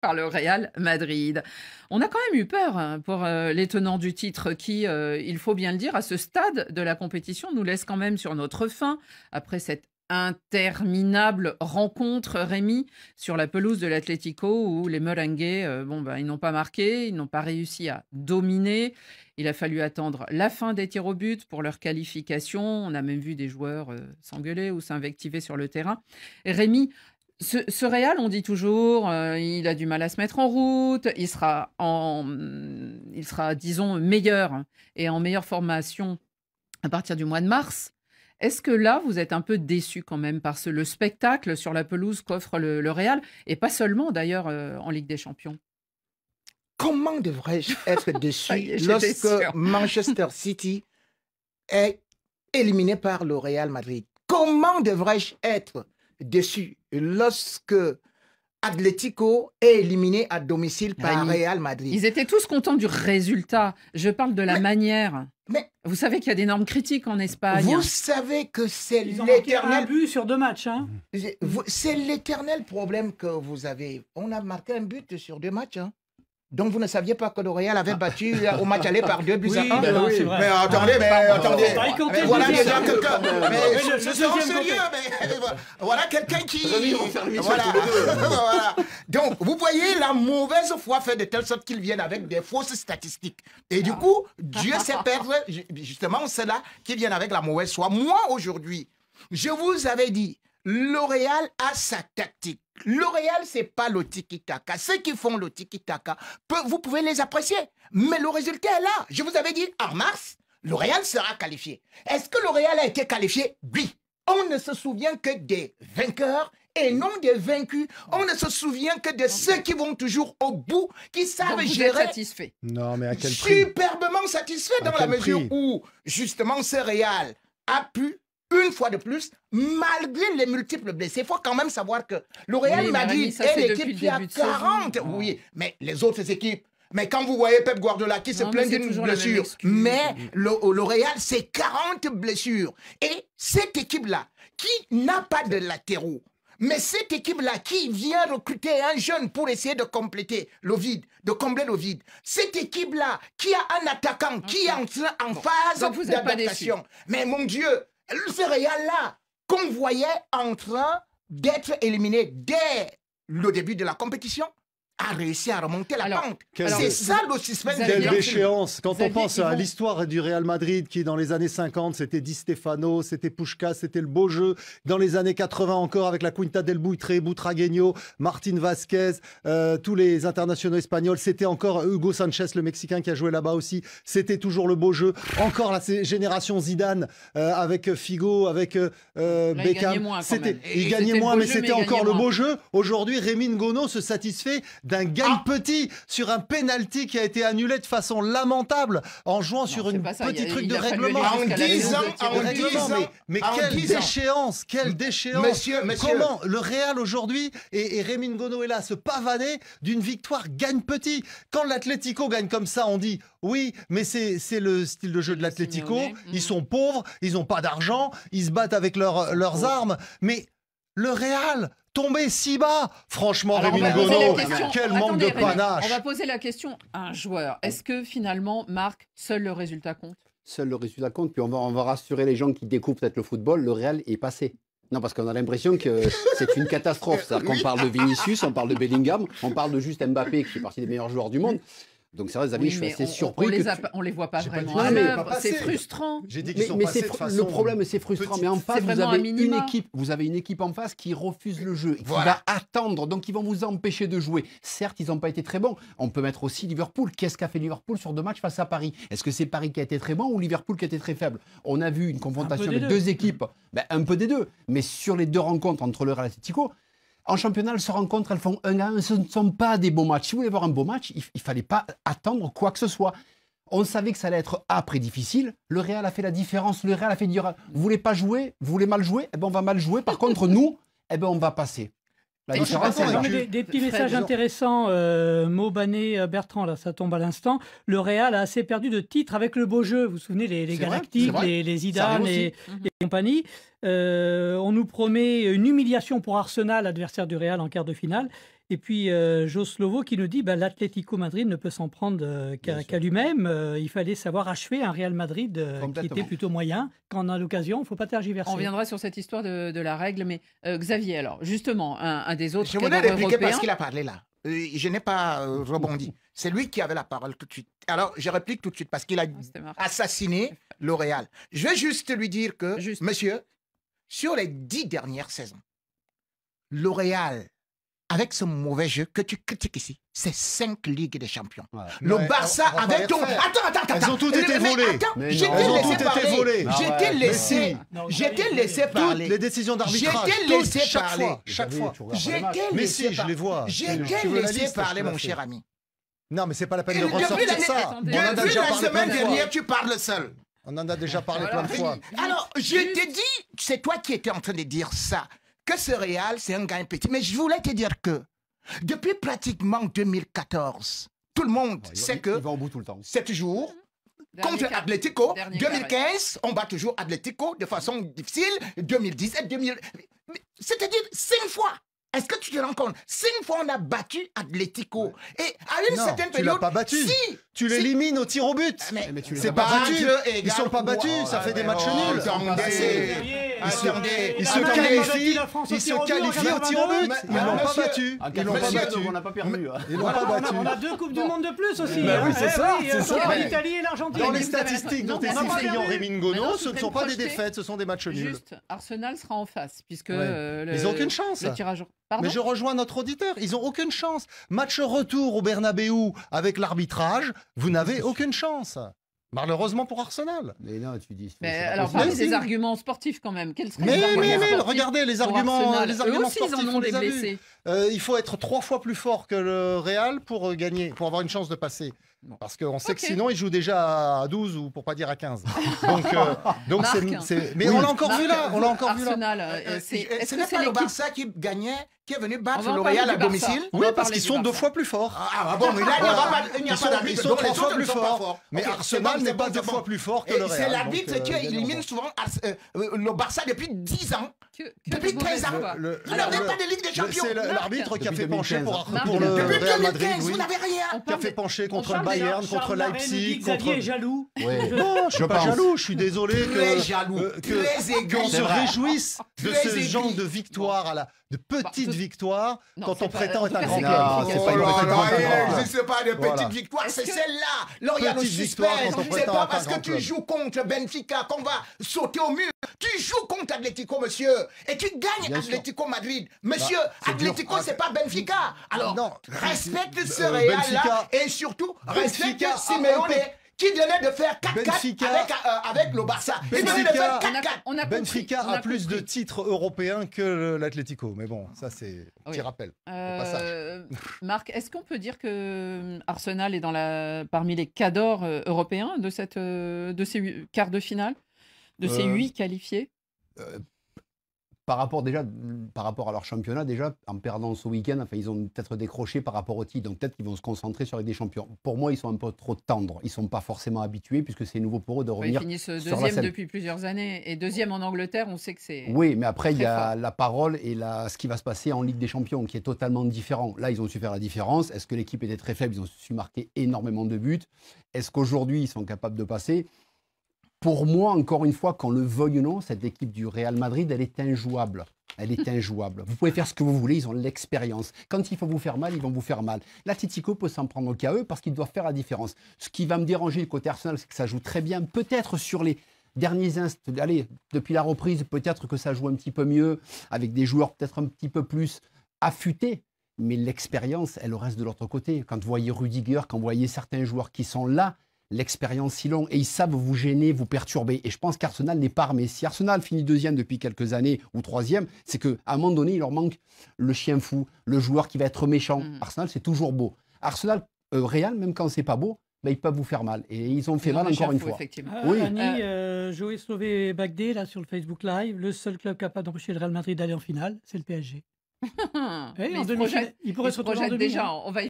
par le Real Madrid. On a quand même eu peur pour les tenants du titre qui, il faut bien le dire, à ce stade de la compétition, nous laisse quand même sur notre faim après cette interminable rencontre, Rémi, sur la pelouse de l'Atlético où les Merengues, ils n'ont pas marqué, ils n'ont pas réussi à dominer. Il a fallu attendre la fin des tirs au but pour leur qualification. On a même vu des joueurs s'engueuler ou s'invectiver sur le terrain. Et Rémi, ce Real, on dit toujours, il a du mal à se mettre en route, il sera, disons, meilleur et en meilleure formation à partir du mois de mars. Est-ce que là, vous êtes un peu déçu quand même par le spectacle sur la pelouse qu'offre le Real, et pas seulement d'ailleurs en Ligue des Champions? Comment devrais-je être déçu lorsque sûre. Manchester City est éliminé par le Real Madrid? Comment devrais-je être déçu lorsque Atlético est éliminé à domicile par Rémi, Real Madrid? ils étaient tous contents du résultat. Je parle de la manière. Mais Vous savez qu'il y a d'énormes critiques en Espagne. vous savez que c'est Ils ont marqué un l'éternel... but sur 2 matchs. Hein. C'est l'éternel problème que vous avez. On a marqué un but sur 2 matchs. Hein. Donc vous ne saviez pas que le Real avait battu au match aller par 2 buts à 1. Ben non, c'est vrai. Mais attendez. Bah, il comptait Voilà le déjà deuxième. quelqu'un. Mais Mais le je suis en deuxième sérieux. Mais voilà quelqu'un qui. Rémi, on va faire l'émission Voilà. tous les deux. Voilà. Donc vous voyez, la mauvaise foi fait de telle sorte qu'ils viennent avec des fausses statistiques. Et du coup, Dieu sait perdre justement ceux-là qui viennent avec la mauvaise foi. Moi aujourd'hui, je vous avais dit, L'Oréal a sa tactique. L'Oréal, c'est pas le tiki-taka. Ceux qui font le tiki-taka, vous pouvez les apprécier. Mais le résultat est là. Je vous avais dit, en mars, L'Oréal sera qualifié. Est-ce que L'Oréal a été qualifié? Oui. On ne se souvient que des vainqueurs et non des vaincus. On ne se souvient que de ceux qui vont toujours au bout, qui savent Donc vous êtes gérer. satisfait. Non, mais à quel prix? Superbement satisfait À dans la quel mesure prix? où, justement, ce Real a pu, une fois de plus, malgré les multiples blessés, il faut quand même savoir que le Real Oui, mais Rémi, Madrid ça, est c'est depuis l'équipe le qui a début de saison. 40. Oui, mais les autres équipes. Mais quand vous voyez Pep Guardiola qui se Non, mais plaint c'est d'une toujours la même blessure, excuse. mais le Real, c'est 40 blessures. Et cette équipe-là, qui n'a pas de latéraux, mais cette équipe-là qui vient recruter un jeune pour essayer de compléter le vide, de combler le vide. Cette équipe-là qui a un attaquant qui est en phase Donc vous êtes pas d'adaptation. Mais mon Dieu, ce Real-là, qu'on voyait en train d'être éliminé dès le début de la compétition, a réussi à remonter la Alors, pente. alors, C'est vous- ça le suspense. vous avez Quelle bien déchéance! Quand on Xavier, pense ils à vont- l'histoire du Real Madrid, qui dans les années 50, c'était Di Stefano, c'était Puskás, c'était le beau jeu. Dans les années 80 encore, avec la Quinta del Buitre, Butragueño, Martín Vázquez, tous les internationaux espagnols, c'était encore Hugo Sanchez, le Mexicain qui a joué là-bas aussi. C'était toujours le beau jeu. Encore la génération Zidane, avec Figo, avec il gagnait Beckham. moins quand même. Il Et gagnait c'était le moins, beau mais jeu, c'était mais il encore gagnait le moins. beau jeu. Aujourd'hui, Rémi Ngono se satisfait d'un gagne petit sur un penalty qui a été annulé de façon lamentable en jouant sur c'est une pas ça. petit truc Il de a fallu règlement. aller jusqu'à la En 10 maison ans, de tirs au en but. 10 Règlement, ans, mais en quelle 10 ans. déchéance, quelle déchéance. Monsieur. Comment le Real aujourd'hui et Rémi Ngono est là à se pavaner d'une victoire gagne petit. Quand l'Atlético gagne comme ça, on dit oui, mais c'est le style de jeu de l'Atlético. Simeone. Ils sont pauvres, ils n'ont pas d'argent, ils se battent avec leurs armes. Mais le Real, tombé si bas. Franchement, Alors, Rémi on va poser Ngono, la question. quel manque Attendez, de Rémi, panache. On va poser la question à un joueur. Est-ce que finalement, Marc, seul le résultat compte? Seul le résultat compte, puis on va rassurer les gens qui découvrent peut-être le football, le Real est passé. Non, parce qu'on a l'impression que c'est une catastrophe. C'est-à-dire qu'on parle de Vinicius, on parle de Bellingham, on parle de juste Mbappé, qui fait partie des meilleurs joueurs du monde. Donc c'est vrai, les amis, Oui, je suis mais assez on surpris. on les voit pas J'ai pas vraiment dit à qu'ils étaient l'œuvre. pas C'est passés. frustrant. J'ai dit qu'ils sont Mais passés c'est de façon le problème, c'est frustrant. petite. Mais en face, C'est vous vraiment avez un minima. vous avez une équipe en face qui refuse le jeu, qui Voilà. va attendre, donc ils vont vous empêcher de jouer. Certes, ils n'ont pas été très bons. On peut mettre aussi Liverpool. Qu'est-ce qu'a fait Liverpool sur 2 matchs face à Paris? Est-ce que c'est Paris qui a été très bon ou Liverpool qui a été très faible? On a vu une confrontation des avec deux. 2 équipes, un peu des deux. Mais sur les 2 rencontres entre le Real et l'Atlético, en championnat, elles se rencontrent, elles font 1-1. Ce ne sont pas des beaux matchs. Si vous voulez voir un beau match, il ne fallait pas attendre quoi que ce soit. On savait que ça allait être après difficile. Le Real a fait la différence. Le Real a fait dire, vous voulez pas jouer, vous voulez mal jouer, eh ben on va mal jouer. Par contre, nous, eh ben on va passer. La Et différence, je suis pas elle est là. J'en ai des petits Fred, messages disons. intéressants. Maubané, Bertrand, là, ça tombe à l'instant. Le Real a assez perdu de titres avec le beau jeu. Vous vous souvenez, les C'est vrai, Galactiques, c'est vrai. les Ça Zidane arrive aussi. et compagnie. On nous promet une humiliation pour Arsenal, adversaire du Real en quart de finale. Et puis Jo Slovo qui nous dit l'Atlético Madrid ne peut s'en prendre qu'à lui-même. Il fallait savoir achever un Real Madrid qui était plutôt moyen. Quand on a l'occasion, il ne faut pas tergiverser. On reviendra sur cette histoire de la règle, mais Xavier, alors justement, un des autres Je voulais cadres répliquer européens. parce qu'il a parlé là. Je n'ai pas rebondi. C'est lui qui avait la parole tout de suite. Alors, je réplique tout de suite parce qu'il a C'était marrant. assassiné L'Oréal. Je vais juste lui dire que, Juste. monsieur, sur les 10 dernières saisons, L'Oréal, avec ce mauvais jeu que tu critiques ici, c'est 5 Ligues des Champions. Ouais. Le Ouais, Barça on va pas avec les ton... refaire. Attends. Elles ont toutes été Mais volées. attends, Mais je non. t'ai Elles ont laissé toutes été parler. volées. Je Ah t'ai ouais. laissé... Mais si. Non, Je t'ai laissé Toutes parler. les décisions d'arbitrage, Je t'ai toutes, laissé chaque parler. fois, chaque fois. Tu regardes pas les Je matchs. t'ai Mais laissé si, je les vois. Je Tu t'ai veux la laissé liste, parler, je te mon la cher fais. ami. Non, mais c'est pas la peine Et de depuis ressortir l'année- ça. Attendez. On en a Depuis déjà la parlé plein semaine de fois. dernière, tu parles seul. On en a déjà parlé Voilà. plein de fois. Alors, je t'ai dit, c'est toi qui étais en train de dire ça, que ce Real, c'est un gain petit. Mais je voulais te dire que, depuis pratiquement 2014, tout le monde sait Il que va au bout tout le temps. c'est toujours Dernier contre cas. Atlético. Dernier cas, 2015, on bat toujours Atlético de façon difficile. 2017, 2000. C'est-à-dire 5 fois. Est-ce que tu te rends compte? 5 fois, on a battu Atlético. Et à une Non, certaine tu période. l'as pas battu. Si. Tu l'élimines au tir au but. Mais tu les C'est as pas pas battu. battus. Ils sont pas battus. Ça fait des matchs nuls. Attendez. Ils se Attendez. qualifient. la France au Ils tir au se but en qualifient au tir au but. 82. Ils l'ont pas Monsieur- battu. En Ils l'ont pas 96, battu. on n'a pas perdu. hein. Ils l'ont pas battu. On a 2 Coupes du Monde de plus aussi. Bah oui, hein. c'est ça, Oui, c'est ça. contre Mais- l'Italie et l'Argentine. Dans les Mais vous avez statistiques raison. dont est Non, on a pas friand perdu. Rémi Maintenant, Ngono, tu ce ne fais sont pas des projeter. défaites, ce sont des matchs nuls. Juste, Arsenal sera en face, puisque Ouais. le, Ils ont aucune chance. le tirage... Pardon. Mais je rejoins notre auditeur, ils n'ont aucune chance. Match retour au Bernabéu avec l'arbitrage, vous n'avez aucune chance. Malheureusement pour Arsenal. Mais non, tu dis. Mais c'est pas alors, possible. parlez Mais des si. arguments sportifs quand même. Quels seraient les arguments Mais sportifs regardez les pour arguments, Arsenal les arguments Eux aussi, ils sportifs, en on ont les des a vus. blessés. Il faut être 3 fois plus fort que le Real pour gagner, pour avoir une chance de passer. Bon. Parce qu'on sait que Ok. sinon, ils jouent déjà à 12 ou pour pas dire à 15. Donc Marc. mais Oui. on l'a encore vu là. On l'a encore vu là. Arsenal, Ce est-ce n'est que c'est pas le l'équipe Barça qui gagnait, qui est venu On battre va en L'Oréal parler à du Barça. domicile? On Oui, va parce parler qu'ils du sont 2 Barça. fois plus forts. Ah bon, mais là, il n'y a pas d'arbitre. Ils sont donc les 3 autres fois ne plus sont pas forts. Mais Ok, c'est Arsenal bon, n'est c'est pas bon, 2 c'est fois bon. plus fort que Et le Real. c'est l'arbitre Donc, qui bien élimine entendu. souvent le Barça depuis 10 ans. Que Depuis de mauvaise 13 ans. foi. Vous n'avez pas de Ligue des Champions. C'est Marc. l'arbitre qui a Depuis fait pencher 2015. Marc. pour le Depuis Real Madrid. 2015, Oui. vous n'avez rien. On Qui a parle fait des- pencher on contre parle le des- Bayern, Charles contre Marel nous dit Leipzig, que contre. Xavier est jaloux. Ouais. Non, je suis pas pense. jaloux, je suis désolé Très jaloux, très qu'on aigri. se réjouisse de Très ce aigri. genre de victoire, de petites Bah, victoires, non, quand c'est on pas- prétend en être tout un cas, grand c'est club. Non, c'est pas une petite victoire. Ce n'est pas de Voilà. petites victoires, Est-ce c'est que- celle-là. L'Orient nous Petite victoire suspend. quand on C'est prétend pas être un parce que grand tu club. joues contre Benfica qu'on va sauter au mur. Tu joues contre Atlético, monsieur. Et tu gagnes Bien sûr. Atlético Madrid. Monsieur, c'est dur. Atlético, c'est pas Benfica. Alors, Non. respecte ce Benfica- Real-là. Et surtout, respecte Benfica a Simeone un peu- qui venait de faire 4-4 Benfica- avec le Barça. Il venait de Benfica- faire On a- 4-4. on a compris, Benfica on a plus de compris. titres européens que l'Atlético. Mais bon, ça c'est un petit Oui. rappel. Marc, est-ce qu'on peut dire que Arsenal est parmi les cadors européens de ces quarts de finale, de ces 8 qualifiés? Par rapport à leur championnat, déjà, en perdant ce week-end, enfin, ils ont peut-être décroché par rapport au titre. Donc peut-être qu'ils vont se concentrer sur les des champions. Pour moi, ils sont un peu trop tendres. Ils ne sont pas forcément habitués, puisque c'est nouveau pour eux de Ils revenir. finissent sur la deuxième scène. depuis plusieurs années. Et deuxième en Angleterre, on sait que c'est... Oui, mais après, il y très a fort. la parole et ce qui va se passer en Ligue des Champions, qui est totalement différent. Là, ils ont su faire la différence. Est-ce que l'équipe était très faible? Ils ont su marquer énormément de buts. Est-ce qu'aujourd'hui, ils sont capables de passer? Pour moi, encore une fois, qu'on le veuille ou non, cette équipe du Real Madrid, elle est injouable. Elle est injouable. Vous pouvez faire ce que vous voulez, ils ont l'expérience. Quand il faut vous faire mal, ils vont vous faire mal. L'Atlético peut s'en prendre qu'à eux parce qu'ils doivent faire la différence. Ce qui va me déranger côté Arsenal, c'est que ça joue très bien. Peut-être sur les derniers instants, allez, depuis la reprise, peut-être que ça joue un petit peu mieux, avec des joueurs peut-être un petit peu plus affûtés. Mais l'expérience, elle reste de l'autre côté. Quand vous voyez Rudiger, quand vous voyez certains joueurs qui sont là, l'expérience si longue, et ils savent vous gêner, vous perturber. Et je pense qu'Arsenal n'est pas armé. Si Arsenal finit deuxième depuis quelques années, ou troisième, c'est qu'à un moment donné, il leur manque le chien fou, le joueur qui va être méchant. Arsenal, c'est toujours beau. Arsenal, Real, même quand c'est pas beau, ben, ils peuvent vous faire mal. Et ils ont fait mal encore une fois. Effectivement. Oui. Annie, Joey Slové Bagdé, là, sur le Facebook Live, le seul club capable d'empêcher le Real Madrid d'aller en finale, c'est le PSG. Mais en il se demi-finale, projette, il pourrait il se se retrouver en projette demi, déjà. hein. On va y